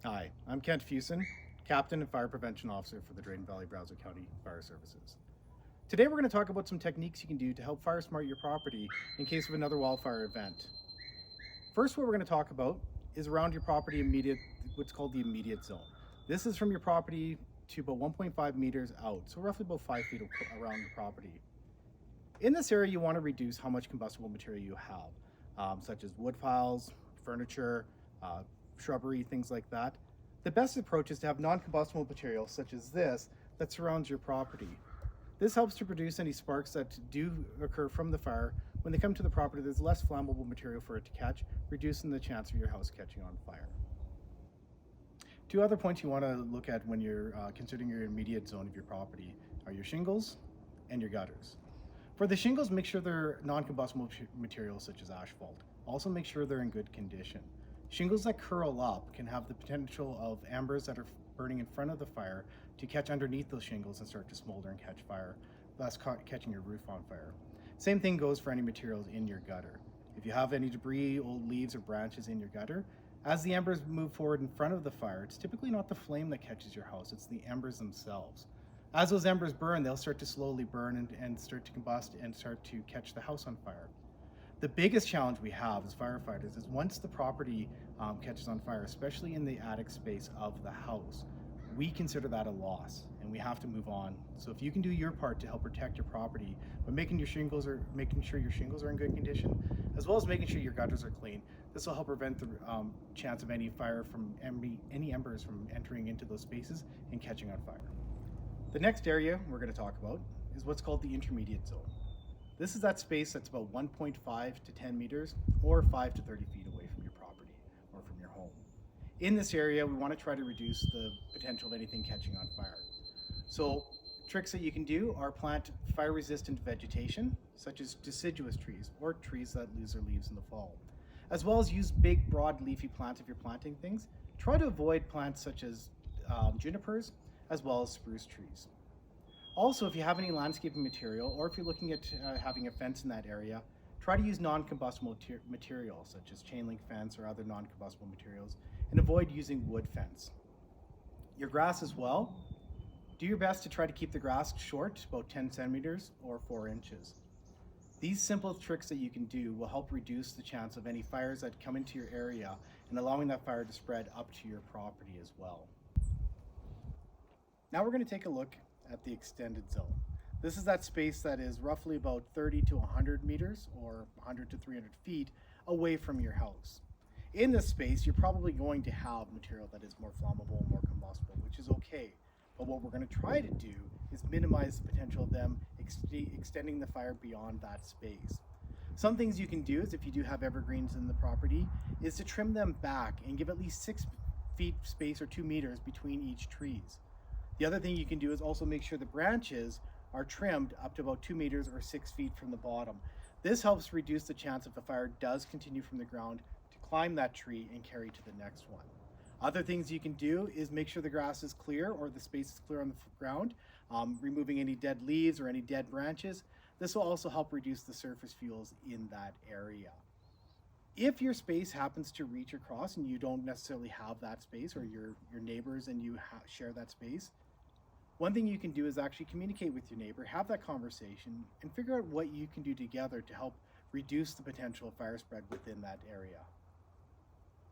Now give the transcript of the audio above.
Hi, I'm Kent Fuson, Captain and Fire Prevention Officer for the Drayton Valley Brazeau County Fire Services. Today we're going to talk about some techniques you can do to help fire smart your property in case of another wildfire event. First, what we're going to talk about is around your property what's called the immediate zone. This is from your property to about 1.5 meters out, so roughly about 5 feet around the property. In this area, you want to reduce how much combustible material you have, such as wood piles, furniture, shrubbery, things like that. The best approach is to have non-combustible material, such as this, that surrounds your property. This helps to produce any sparks that do occur from the fire. When they come to the property, there's less flammable material for it to catch, reducing the chance of your house catching on fire. Two other points you want to look at when you're considering your immediate zone of your property are your shingles and your gutters. For the shingles, make sure they're non-combustible materials such as asphalt. Also make sure they're in good condition. Shingles that curl up can have the potential of embers that are burning in front of the fire to catch underneath those shingles and start to smolder and catch fire, thus catching your roof on fire. Same thing goes for any materials in your gutter. If you have any debris, old leaves or branches in your gutter, as the embers move forward in front of the fire, it's typically not the flame that catches your house, it's the embers themselves. As those embers burn, they'll start to slowly burn and start to combust and start to catch the house on fire. The biggest challenge we have as firefighters is once the property catches on fire, especially in the attic space of the house, we consider that a loss and we have to move on. So if you can do your part to help protect your property by making sure your shingles are in good condition, as well as making sure your gutters are clean, this will help prevent the chance of any fire from any embers from entering into those spaces and catching on fire. The next area we're going to talk about is what's called the intermediate zone. This is that space that's about 1.5 to 10 meters or 5 to 30 feet away from your property or from your home. In this area, we want to try to reduce the potential of anything catching on fire. So tricks that you can do are plant fire-resistant vegetation, such as deciduous trees or trees that lose their leaves in the fall, as well as use big, broad, leafy plants if you're planting things. Try to avoid plants such as junipers, as well as spruce trees. Also, if you have any landscaping material, or if you're looking at having a fence in that area, try to use non-combustible materials such as chain link fence or other non-combustible materials, and avoid using wood fence. Your grass as well, do your best to try to keep the grass short, about 10 centimeters or 4 inches. These simple tricks that you can do will help reduce the chance of any fires that come into your area and allowing that fire to spread up to your property as well. Now we're going to take a look at the extended zone. This is that space that is roughly about 30 to 100 meters or 100 to 300 feet away from your house. In this space, you're probably going to have material that is more flammable, more combustible, which is okay. But what we're going to try to do is minimize the potential of them extending the fire beyond that space. Some things you can do is, if you do have evergreens in the property, is to trim them back and give at least 6 feet space or 2 meters between each trees. The other thing you can do is also make sure the branches are trimmed up to about 2 meters or 6 feet from the bottom. This helps reduce the chance if the fire does continue from the ground to climb that tree and carry to the next one. Other things you can do is make sure the grass is clear or the space is clear on the ground, removing any dead leaves or any dead branches. This will also help reduce the surface fuels in that area. If your space happens to reach across and you don't necessarily have that space, or your neighbors and you share that space, one thing you can do is actually communicate with your neighbor, have that conversation, and figure out what you can do together to help reduce the potential of fire spread within that area.